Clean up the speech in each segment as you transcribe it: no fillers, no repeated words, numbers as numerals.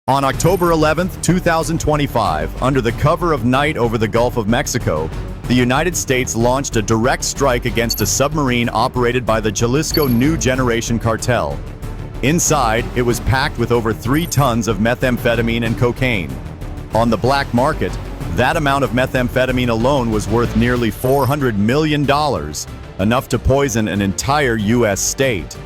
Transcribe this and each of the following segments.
On October 11, 2025, under the cover of night over the Gulf of Mexico, the United States launched a direct strike against a submarine operated by the Jalisco New Generation Cartel. Inside, it was packed with over 3 tons of methamphetamine and cocaine. On the black market, that amount of methamphetamine alone was worth nearly $400 million, enough to poison an entire U.S. state.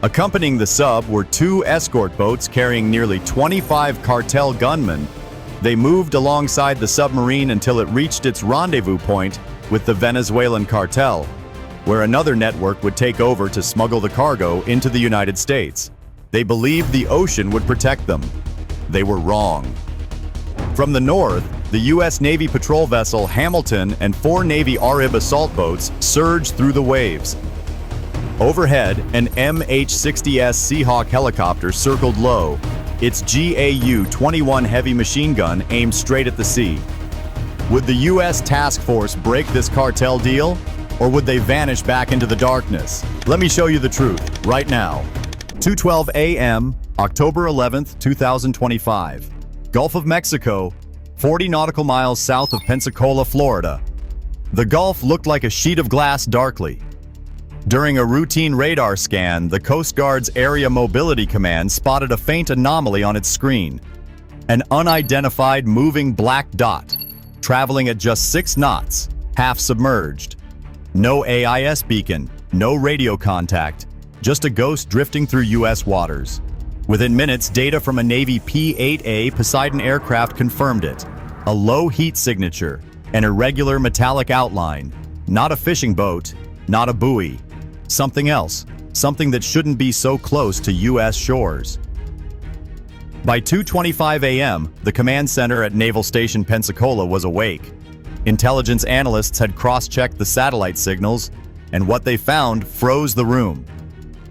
Accompanying the sub were 2 escort boats carrying nearly 25 cartel gunmen. They moved alongside the submarine until it reached its rendezvous point with the Venezuelan cartel, where another network would take over to smuggle the cargo into the United States. They believed the ocean would protect them. They were wrong. From the north, the U.S. Navy patrol vessel Hamilton and 4 Navy ARIB assault boats surged through the waves. Overhead, an MH-60S Seahawk helicopter circled low, its GAU-21 heavy machine gun aimed straight at the sea. Would the U.S. task force break this cartel deal, or would they vanish back into the darkness? Let me show you the truth, right now. 2:12 a.m., October 11th, 2025. Gulf of Mexico, 40 nautical miles south of Pensacola, Florida. The Gulf looked like a sheet of glass darkly. During a routine radar scan, the Coast Guard's Area Mobility Command spotted a faint anomaly on its screen. An unidentified moving black dot, traveling at just 6 knots, half submerged. No AIS beacon, no radio contact, just a ghost drifting through U.S. waters. Within minutes, data from a Navy P-8A Poseidon aircraft confirmed it. A low heat signature, an irregular metallic outline. Not a fishing boat, not a buoy. Something else, something that shouldn't be so close to U.S. shores. By 2:25 a.m., the command center at Naval Station Pensacola was awake. Intelligence analysts had cross-checked the satellite signals, and what they found froze the room.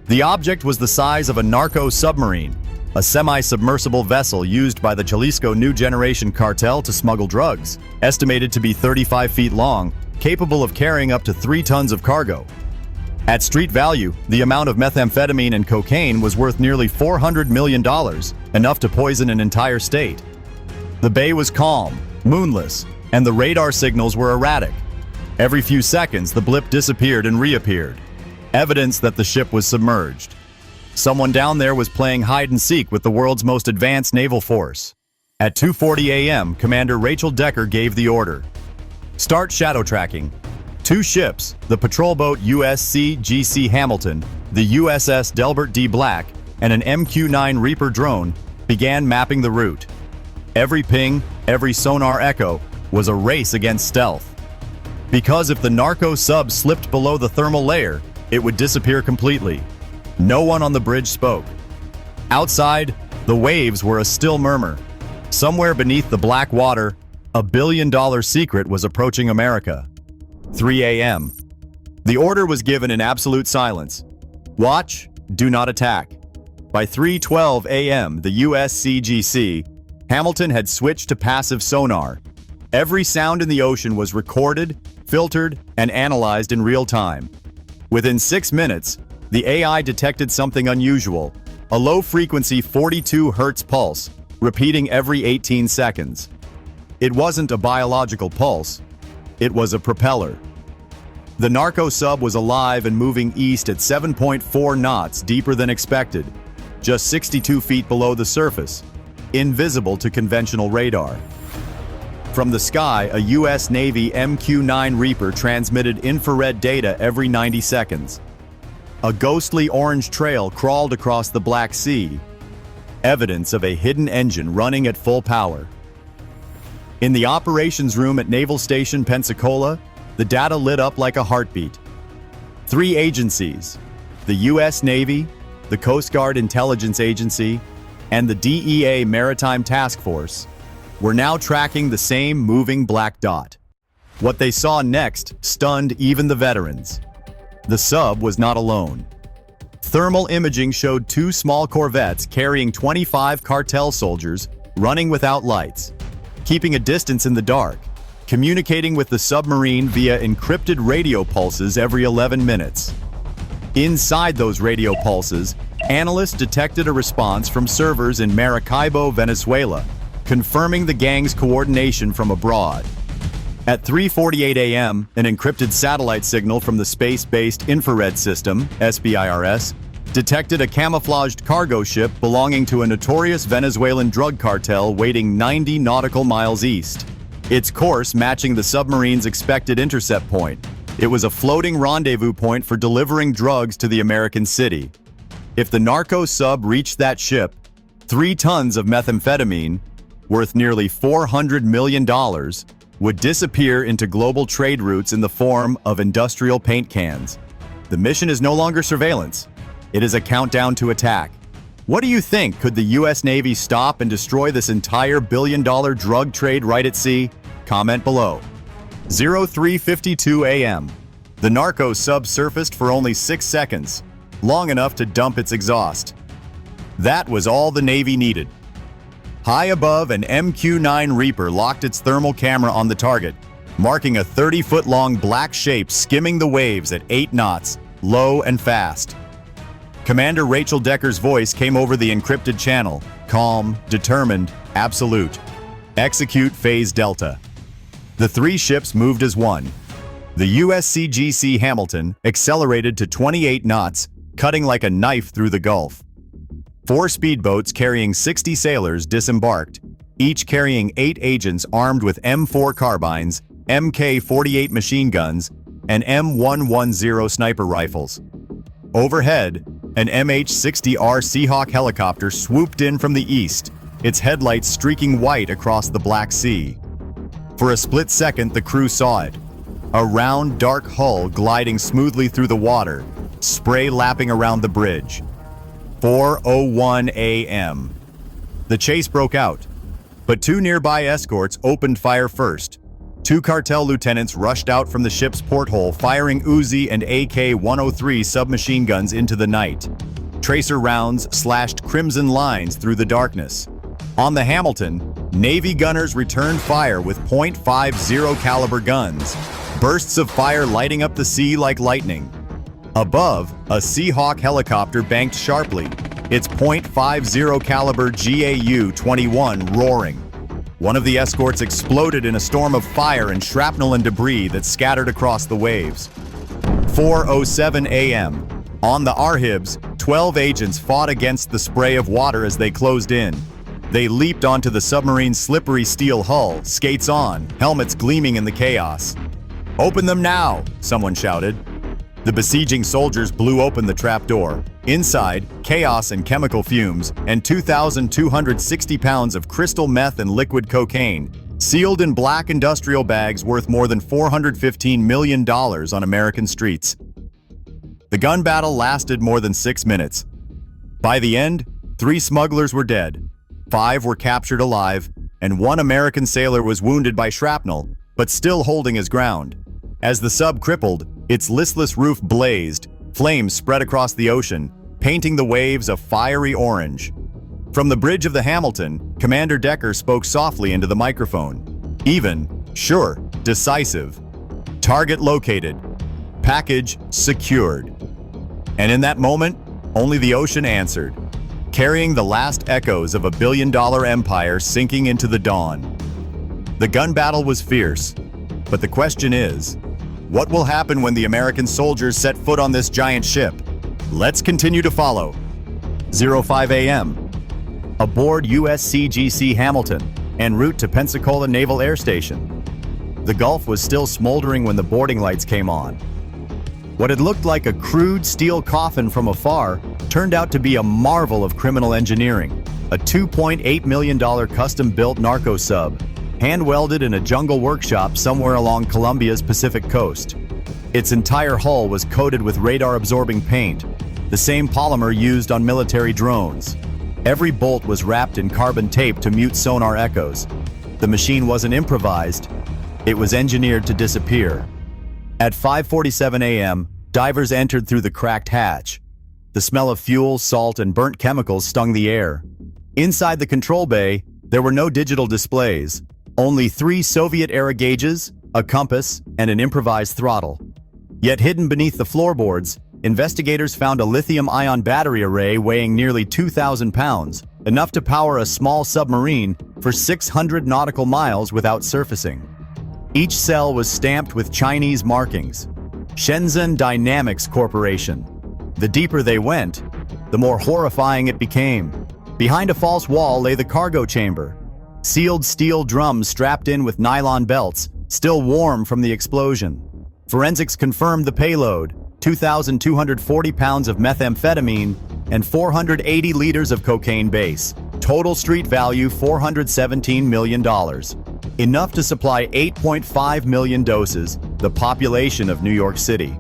The object was the size of a narco submarine, a semi-submersible vessel used by the Jalisco New Generation Cartel to smuggle drugs, estimated to be 35 feet long, capable of carrying up to 3 tons of cargo. At street value, the amount of methamphetamine and cocaine was worth nearly $400 million, enough to poison an entire state. The bay was calm, moonless, and the radar signals were erratic. Every few seconds, the blip disappeared and reappeared, evidence that the ship was submerged. Someone down there was playing hide-and-seek with the world's most advanced naval force. At 2:40 a.m., Commander Rachel Decker gave the order. Start shadow tracking. 2 ships, the patrol boat USC-GC Hamilton, the USS Delbert D. Black, and an MQ-9 Reaper drone, began mapping the route. Every ping, every sonar echo, was a race against stealth. Because if the narco sub slipped below the thermal layer, it would disappear completely. No one on the bridge spoke. Outside, the waves were a still murmur. Somewhere beneath the black water, a billion-dollar secret was approaching America. 3 a.m. The order was given in absolute silence. Watch, do not attack. By 3:12 a.m., the USCGC, Hamilton had switched to passive sonar. Every sound in the ocean was recorded, filtered, and analyzed in real time. Within 6 minutes, the AI detected something unusual, a low-frequency 42 Hz pulse, repeating every 18 seconds. It wasn't a biological pulse. It was a propeller. The narco sub was alive and moving east at 7.4 knots deeper than expected, just 62 feet below the surface, invisible to conventional radar. From the sky, a U.S. Navy MQ-9 Reaper transmitted infrared data every 90 seconds. A ghostly orange trail crawled across the Black Sea, evidence of a hidden engine running at full power. In the operations room at Naval Station Pensacola, the data lit up like a heartbeat. 3 agencies, the U.S. Navy, the Coast Guard Intelligence Agency, and the DEA Maritime Task Force, were now tracking the same moving black dot. What they saw next stunned even the veterans. The sub was not alone. Thermal imaging showed 2 small corvettes carrying 25 cartel soldiers running without lights, keeping a distance in the dark, communicating with the submarine via encrypted radio pulses every 11 minutes. Inside those radio pulses, Analysts detected a response from servers in Maracaibo, Venezuela, confirming the gang's coordination from abroad. At 3:48 a.m., an encrypted satellite signal from the Space-Based Infrared System, SBIRS, detected a camouflaged cargo ship belonging to a notorious Venezuelan drug cartel waiting 90 nautical miles east, its course matching the submarine's expected intercept point. It was a floating rendezvous point for delivering drugs to the American city. If the narco sub reached that ship, 3 tons of methamphetamine, worth nearly $400 million, would disappear into global trade routes in the form of industrial paint cans. The mission is no longer surveillance. It is a countdown to attack. What do you think? Could the U.S. Navy stop and destroy this entire billion-dollar drug trade right at sea? Comment below. 03:52 a.m. The narco sub surfaced for only 6 seconds, long enough to dump its exhaust. That was all the Navy needed. High above, an MQ-9 Reaper locked its thermal camera on the target, marking a 30-foot-long black shape skimming the waves at 8 knots, low and fast. Commander Rachel Decker's voice came over the encrypted channel, calm, determined, absolute. Execute Phase Delta. The 3 ships moved as one. The USCGC Hamilton accelerated to 28 knots, cutting like a knife through the Gulf. 4 speedboats carrying 60 sailors disembarked, each carrying 8 agents armed with M4 carbines, MK-48 machine guns, and M110 sniper rifles. Overhead, an MH-60R Seahawk helicopter swooped in from the east, its headlights streaking white across the Black Sea. For a split second, the crew saw it. A round, dark hull gliding smoothly through the water, spray lapping around the bridge. 4:01 a.m. The chase broke out, but 2 nearby escorts opened fire first. 2 cartel lieutenants rushed out from the ship's porthole, firing Uzi and AK-103 submachine guns into the night. Tracer rounds slashed crimson lines through the darkness. On the Hamilton, Navy gunners returned fire with .50 caliber guns, bursts of fire lighting up the sea like lightning. Above, a Seahawk helicopter banked sharply, its .50 caliber GAU-21 roaring. One of the escorts exploded in a storm of fire and shrapnel and debris that scattered across the waves. 4:07 a.m. On the Arhibs, 12 agents fought against the spray of water as they closed in. They leaped onto the submarine's slippery steel hull, skates on, helmets gleaming in the chaos. "Open them now!" someone shouted. The besieging soldiers blew open the trapdoor. Inside, chaos and chemical fumes, and 2,260 pounds of crystal meth and liquid cocaine, sealed in black industrial bags worth more than $415 million on American streets. The gun battle lasted more than 6 minutes. By the end, 3 smugglers were dead, 5 were captured alive, and 1 American sailor was wounded by shrapnel, but still holding his ground. As the sub crippled, its listless roof blazed, flames spread across the ocean, painting the waves a fiery orange. From the bridge of the Hamilton, Commander Decker spoke softly into the microphone. Even, sure, decisive. Target located. Package secured. And in that moment, only the ocean answered, carrying the last echoes of a billion-dollar empire sinking into the dawn. The gun battle was fierce, but the question is, what will happen when the American soldiers set foot on this giant ship? Let's continue to follow. 05 a.m. Aboard USCGC Hamilton, en route to Pensacola Naval Air Station. The Gulf was still smoldering when the boarding lights came on. What had looked like a crude steel coffin from afar turned out to be a marvel of criminal engineering, a $2.8 million custom-built narco sub, hand-welded in a jungle workshop somewhere along Colombia's Pacific coast. Its entire hull was coated with radar-absorbing paint, the same polymer used on military drones. Every bolt was wrapped in carbon tape to mute sonar echoes. The machine wasn't improvised, it was engineered to disappear. At 5:47 a.m., divers entered through the cracked hatch. The smell of fuel, salt, and burnt chemicals stung the air. Inside the control bay, there were no digital displays. Only 3 Soviet-era gauges, a compass, and an improvised throttle. Yet hidden beneath the floorboards, investigators found a lithium-ion battery array weighing nearly 2,000 pounds, enough to power a small submarine for 600 nautical miles without surfacing. Each cell was stamped with Chinese markings. Shenzhen Dynamics Corporation. The deeper they went, the more horrifying it became. Behind a false wall lay the cargo chamber. Sealed steel drums strapped in with nylon belts, still warm from the explosion. Forensics confirmed the payload: 2,240 pounds of methamphetamine and 480 liters of cocaine base. Total street value $417 million. Enough to supply 8.5 million doses, the population of New York City.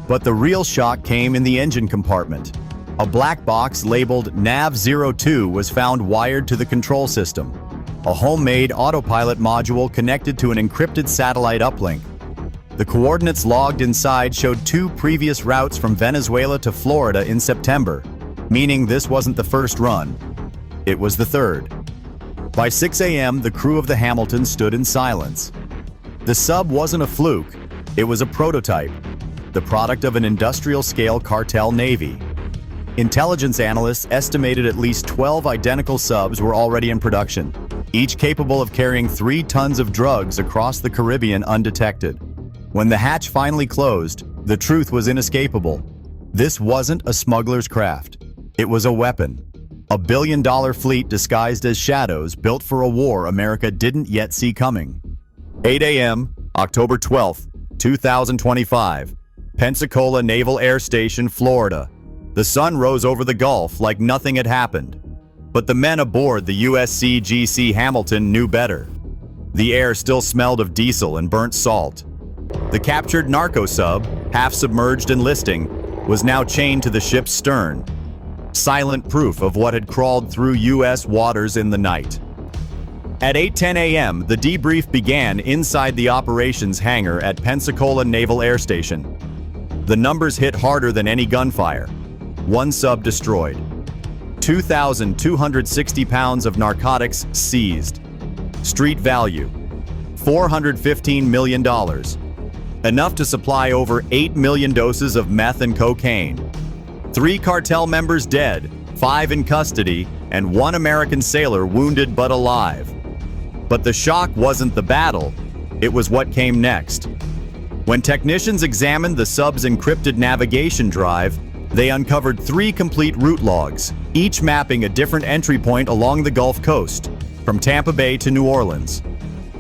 But the real shock came in the engine compartment. A black box labeled NAV-02 was found wired to the control system. A homemade autopilot module connected to an encrypted satellite uplink. The coordinates logged inside showed 2 previous routes from Venezuela to Florida in September, meaning this wasn't the first run. It was the third. By 6 a.m., the crew of the Hamilton stood in silence. The sub wasn't a fluke, it was a prototype, the product of an industrial-scale cartel navy. Intelligence analysts estimated at least 12 identical subs were already in production, each capable of carrying 3 tons of drugs across the Caribbean undetected. When the hatch finally closed, the truth was inescapable. This wasn't a smuggler's craft. It was a weapon. A billion-dollar fleet disguised as shadows built for a war America didn't yet see coming. 8 a.m., October 12, 2025, Pensacola Naval Air Station, Florida. The sun rose over the Gulf like nothing had happened. But the men aboard the USCGC Hamilton knew better. The air still smelled of diesel and burnt salt. The captured narco sub, half submerged and listing, was now chained to the ship's stern. Silent proof of what had crawled through U.S. waters in the night. At 8:10 a.m., the debrief began inside the operations hangar at Pensacola Naval Air Station. The numbers hit harder than any gunfire. 1 sub destroyed. 2,260 pounds of narcotics seized. Street value: $415 million. Enough to supply over 8 million doses of meth and cocaine. 3 cartel members dead, 5 in custody, and 1 American sailor wounded but alive. But the shock wasn't the battle, it was what came next. When technicians examined the sub's encrypted navigation drive, they uncovered 3 complete route logs, each mapping a different entry point along the Gulf Coast, from Tampa Bay to New Orleans.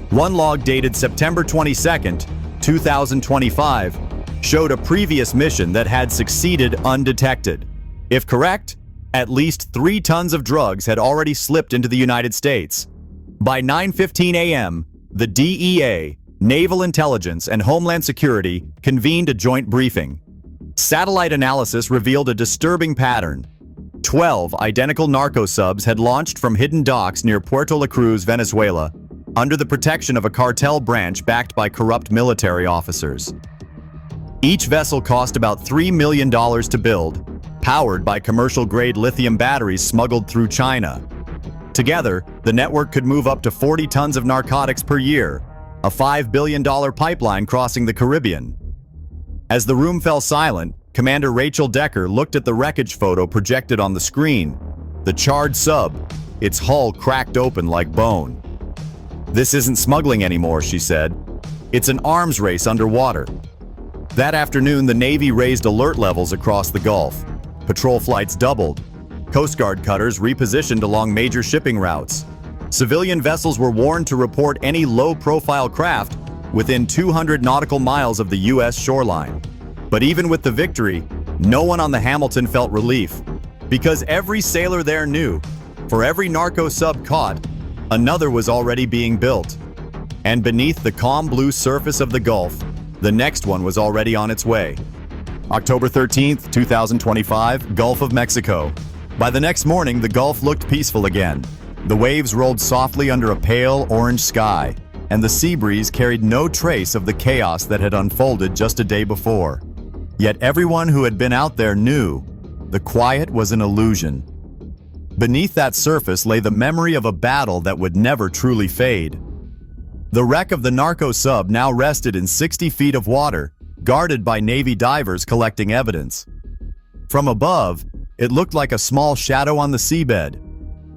One log dated September 22, 2025, showed a previous mission that had succeeded undetected. If correct, at least 3 tons of drugs had already slipped into the United States. By 9:15 a.m., the DEA, Naval Intelligence, and Homeland Security convened a joint briefing. Satellite analysis revealed a disturbing pattern. 12 identical narco subs had launched from hidden docks near Puerto La Cruz, Venezuela, under the protection of a cartel branch backed by corrupt military officers. Each vessel cost about $3 million to build, powered by commercial-grade lithium batteries smuggled through China. Together, the network could move up to 40 tons of narcotics per year, a $5 billion pipeline crossing the Caribbean. As the room fell silent, Commander Rachel Decker looked at the wreckage photo projected on the screen. The charred sub, its hull cracked open like bone. "This isn't smuggling anymore," she said. "It's an arms race underwater." That afternoon, the Navy raised alert levels across the Gulf. Patrol flights doubled. Coast Guard cutters repositioned along major shipping routes. Civilian vessels were warned to report any low-profile craft within 200 nautical miles of the U.S. shoreline. But even with the victory, no one on the Hamilton felt relief, because every sailor there knew, for every narco sub caught, another was already being built. And beneath the calm blue surface of the Gulf, the next one was already on its way. October 13th, 2025, Gulf of Mexico. By the next morning, the Gulf looked peaceful again. The waves rolled softly under a pale orange sky, and the sea breeze carried no trace of the chaos that had unfolded just a day before. Yet everyone who had been out there knew the quiet was an illusion. Beneath that surface lay the memory of a battle that would never truly fade. The wreck of the narco sub now rested in 60 feet of water, guarded by Navy divers collecting evidence. From above, it looked like a small shadow on the seabed.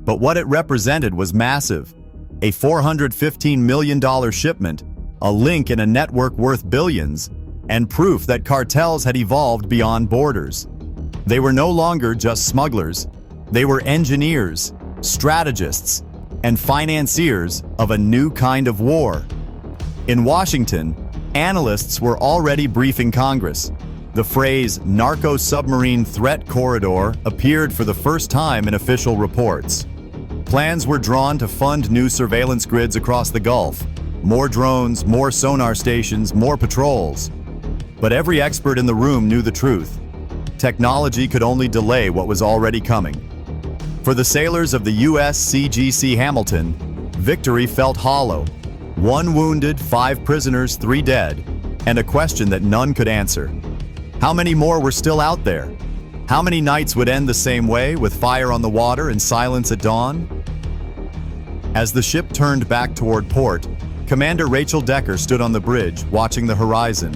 But what it represented was massive. A $415 million shipment, a link in a network worth billions, and proof that cartels had evolved beyond borders. They were no longer just smugglers. They were engineers, strategists, and financiers of a new kind of war. In Washington, analysts were already briefing Congress. The phrase narco-submarine threat corridor appeared for the first time in official reports. Plans were drawn to fund new surveillance grids across the Gulf. More drones, more sonar stations, more patrols. But every expert in the room knew the truth. Technology could only delay what was already coming. For the sailors of the USCGC Hamilton, victory felt hollow. 1 wounded, 5 prisoners, 3 dead, and a question that none could answer. How many more were still out there? How many nights would end the same way, with fire on the water and silence at dawn? As the ship turned back toward port, Commander Rachel Decker stood on the bridge, watching the horizon.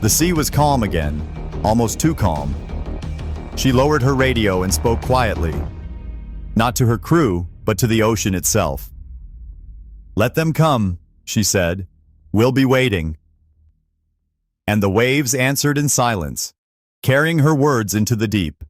The sea was calm again, almost too calm. She lowered her radio and spoke quietly. Not to her crew, but to the ocean itself. "Let them come," she said. "We'll be waiting." And the waves answered in silence, carrying her words into the deep.